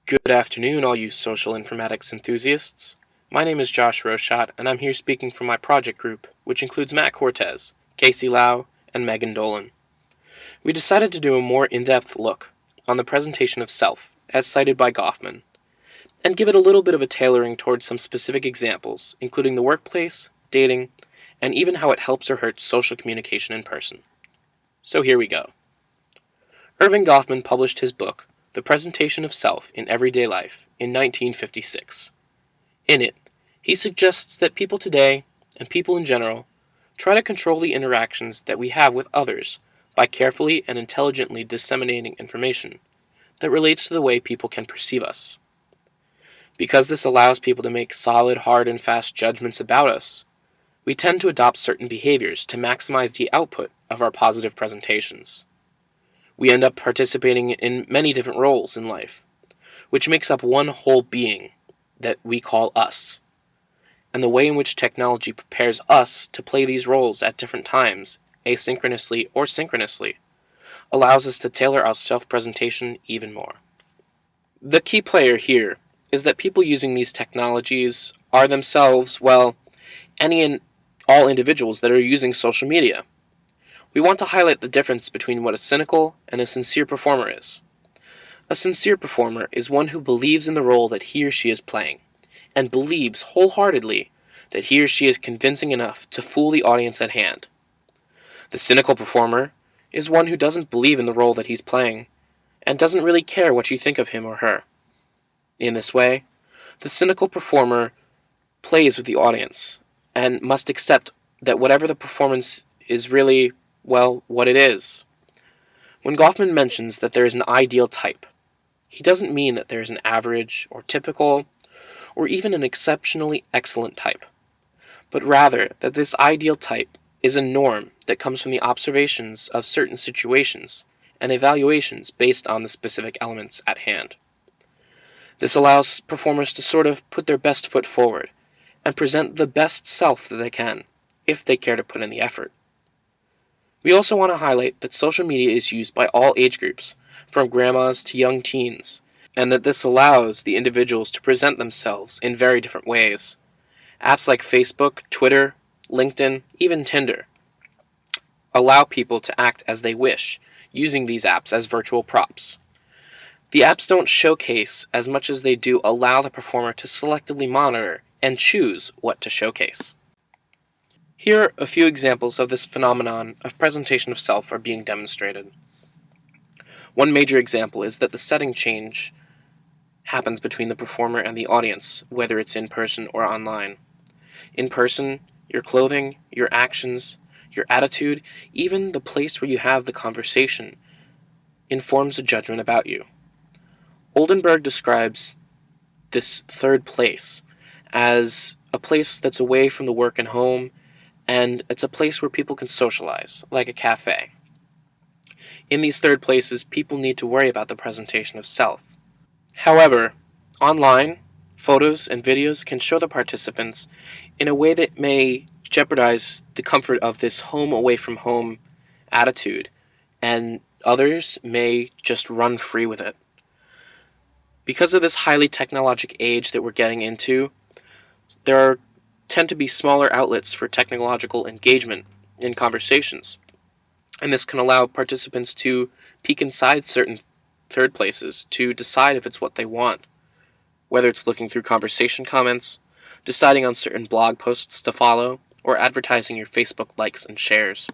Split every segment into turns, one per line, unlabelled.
Good afternoon, all you social informatics enthusiasts. My name is Josh Rochat, and I'm here speaking from my project group, which includes Matt Cortez, Casey Lau, and Megan Dolan. We decided to do a more in-depth look on the presentation of self, as cited by Goffman, and give it a little bit of a tailoring towards some specific examples, including the workplace, dating, and even how it helps or hurts social communication in person. So here we go. Irving Goffman published his book, The Presentation of Self in Everyday Life, in 1956. In it, he suggests that people today, and people in general, try to control the interactions that we have with others by carefully and intelligently disseminating information that relates to the way people can perceive us. Because this allows people to make solid, hard, and fast judgments about us, we tend to adopt certain behaviors to maximize the output of our positive presentations. We end up participating in many different roles in life, which makes up one whole being that we call us. And the way in which technology prepares us to play these roles at different times, asynchronously or synchronously, allows us to tailor our self-presentation even more. The key player here is that people using these technologies are themselves, any and all individuals that are using social media. We want to highlight the difference between what a cynical and a sincere performer is. A sincere performer is one who believes in the role that he or she is playing, and believes wholeheartedly that he or she is convincing enough to fool the audience at hand. The cynical performer is one who doesn't believe in the role that he's playing, and doesn't really care what you think of him or her. In this way, the cynical performer plays with the audience, and must accept that whatever the performance is really what it is. When Goffman mentions that there is an ideal type, he doesn't mean that there is an average or typical or even an exceptionally excellent type, but rather that this ideal type is a norm that comes from the observations of certain situations and evaluations based on the specific elements at hand. This allows performers to sort of put their best foot forward and present the best self that they can, if they care to put in the effort. We also want to highlight that social media is used by all age groups, from grandmas to young teens, and that this allows the individuals to present themselves in very different ways. Apps like Facebook, Twitter, LinkedIn, even Tinder allow people to act as they wish, using these apps as virtual props. The apps don't showcase as much as they do allow the performer to selectively monitor and choose what to showcase. Here are a few examples of this phenomenon of presentation of self are being demonstrated. One major example is that the setting change happens between the performer and the audience, whether it's in person or online. In person, your clothing, your actions, your attitude, even the place where you have the conversation, informs a judgment about you. Oldenburg describes this third place as a place that's away from the work and home, and it's a place where people can socialize, like a cafe. In these third places, people need to worry about the presentation of self. However, online, photos and videos can show the participants in a way that may jeopardize the comfort of this home away from home attitude, and others may just run free with it. Because of this highly technologic age that we're getting into, there tend to be smaller outlets for technological engagement in conversations, and this can allow participants to peek inside certain third places to decide if it's what they want, whether it's looking through conversation comments, deciding on certain blog posts to follow, or advertising your Facebook likes and shares.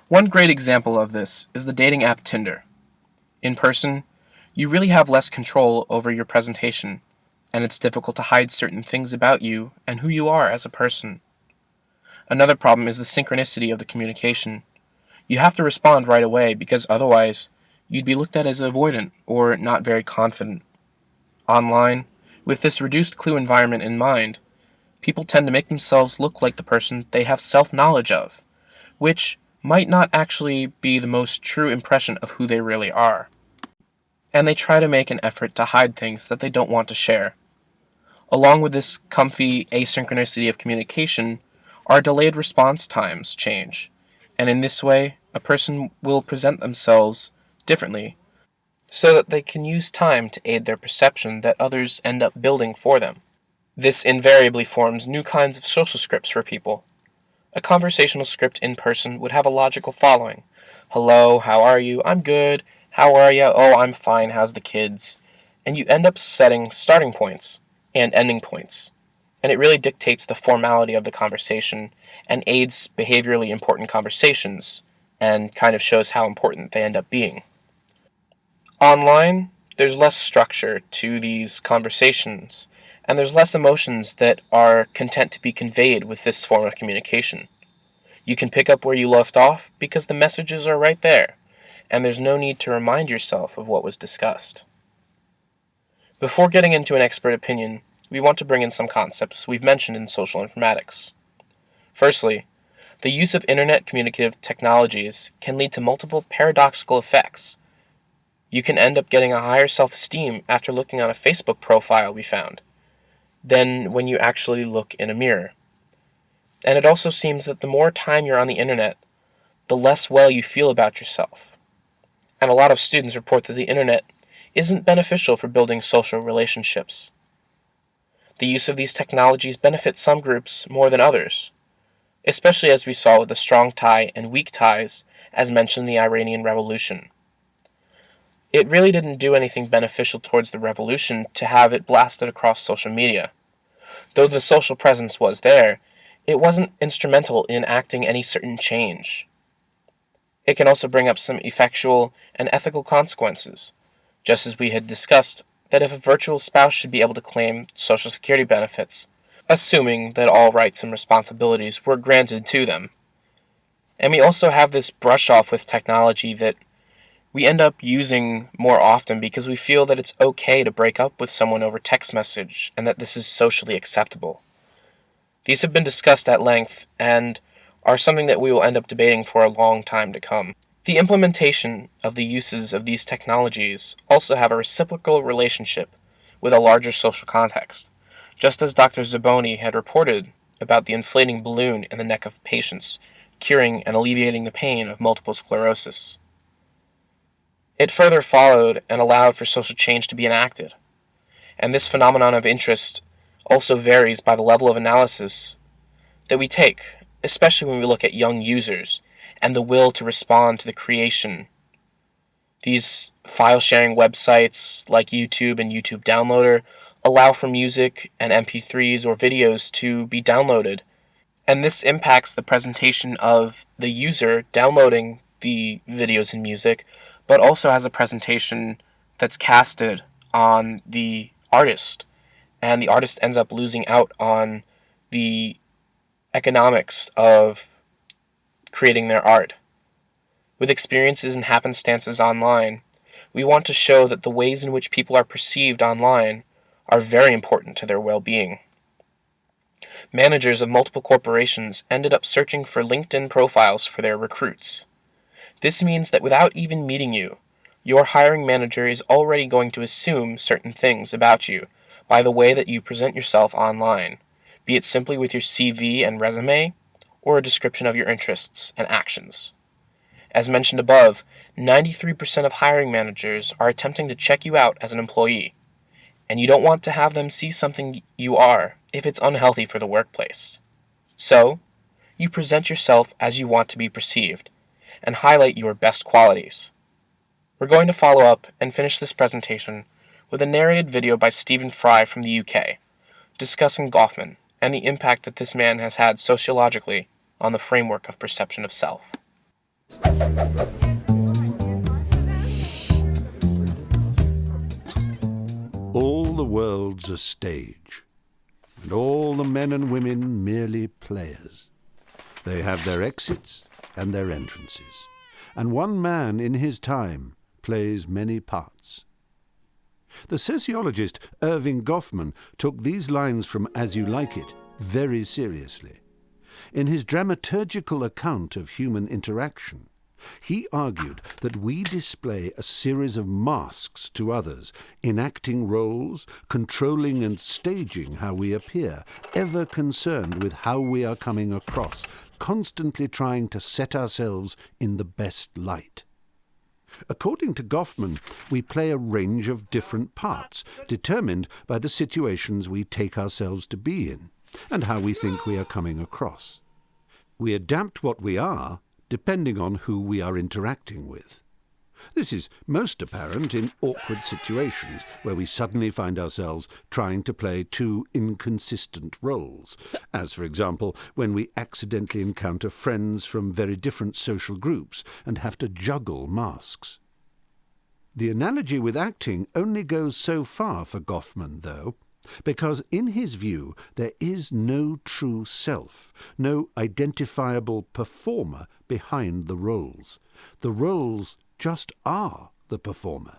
One great example of this is the dating app Tinder. In person, you really have less control over your presentation, and it's difficult to hide certain things about you and who you are as a person. Another problem is the synchronicity of the communication. You have to respond right away because otherwise you'd be looked at as avoidant or not very confident. Online, with this reduced clue environment in mind, people tend to make themselves look like the person they have self-knowledge of, which might not actually be the most true impression of who they really are. And they try to make an effort to hide things that they don't want to share. Along with this comfy asynchronicity of communication, our delayed response times change, and in this way, a person will present themselves differently, so that they can use time to aid their perception that others end up building for them. This invariably forms new kinds of social scripts for people. A conversational script in person would have a logical following. Hello, how are you? I'm good. How are you? Oh, I'm fine. How's the kids? And you end up setting starting points and ending points. And it really dictates the formality of the conversation and aids behaviorally important conversations and kind of shows how important they end up being. Online, there's less structure to these conversations, and there's less emotions that are content to be conveyed with this form of communication. You can pick up where you left off because the messages are right there, and there's no need to remind yourself of what was discussed. Before getting into an expert opinion, we want to bring in some concepts we've mentioned in social informatics. Firstly, the use of internet communicative technologies can lead to multiple paradoxical effects. You can end up getting a higher self-esteem after looking on a Facebook profile we found than when you actually look in a mirror. And it also seems that the more time you're on the internet, the less well you feel about yourself. And a lot of students report that the internet isn't beneficial for building social relationships. The use of these technologies benefits some groups more than others, especially as we saw with the strong tie and weak ties as mentioned in the Iranian Revolution. It really didn't do anything beneficial towards the revolution to have it blasted across social media. Though the social presence was there, it wasn't instrumental in enacting any certain change. It can also bring up some effectual and ethical consequences, just as we had discussed that if a virtual spouse should be able to claim Social Security benefits, assuming that all rights and responsibilities were granted to them. And we also have this brush off with technology that we end up using more often because we feel that it's okay to break up with someone over text message and that this is socially acceptable. These have been discussed at length and are something that we will end up debating for a long time to come. The implementation of the uses of these technologies also have a reciprocal relationship with a larger social context, just as Dr. Zaboni had reported about the inflating balloon in the neck of patients, curing and alleviating the pain of multiple sclerosis. It further followed and allowed for social change to be enacted, and this phenomenon of interest also varies by the level of analysis that we take, especially when we look at young users and the will to respond to the creation. These file-sharing websites like YouTube and YouTube Downloader allow for music and MP3s or videos to be downloaded, and this impacts the presentation of the user downloading the videos and music, but also has a presentation that's casted on the artist, and the artist ends up losing out on the economics of creating their art. With experiences and happenstances online, we want to show that the ways in which people are perceived online are very important to their well-being. Managers of multiple corporations ended up searching for LinkedIn profiles for their recruits. This means that without even meeting you, your hiring manager is already going to assume certain things about you by the way that you present yourself online, be it simply with your CV and resume, or a description of your interests and actions. As mentioned above, 93% of hiring managers are attempting to check you out as an employee, and you don't want to have them see something you are if it's unhealthy for the workplace. So, you present yourself as you want to be perceived, and highlight your best qualities. We're going to follow up and finish this presentation with a narrated video by Stephen Fry from the UK, discussing Goffman and the impact that this man has had sociologically on the framework of perception of self.
All the world's a stage, and all the men and women merely players. They have their exits and their entrances, and one man in his time plays many parts. The sociologist Irving Goffman took these lines from As You Like It very seriously. In his dramaturgical account of human interaction, he argued that we display a series of masks to others, enacting roles, controlling and staging how we appear, ever concerned with how we are coming across, constantly trying to set ourselves in the best light. According to Goffman, we play a range of different parts, determined by the situations we take ourselves to be in, and how we think we are coming across. We adapt what we are, depending on who we are interacting with. This is most apparent in awkward situations, where we suddenly find ourselves trying to play two inconsistent roles, as, for example, when we accidentally encounter friends from very different social groups and have to juggle masks. The analogy with acting only goes so far for Goffman, though, because in his view there is no true self, no identifiable performer behind the roles. The roles just are the performer.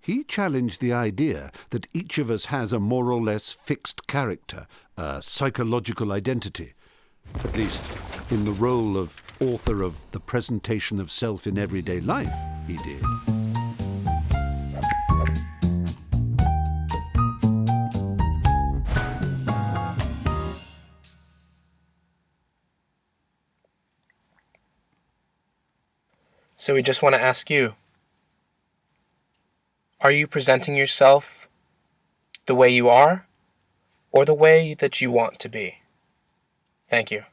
He challenged the idea that each of us has a more or less fixed character, a psychological identity, at least in the role of author of The Presentation of Self in Everyday Life, he did.
So we just want to ask you, are you presenting yourself the way you are, or the way that you want to be? Thank you.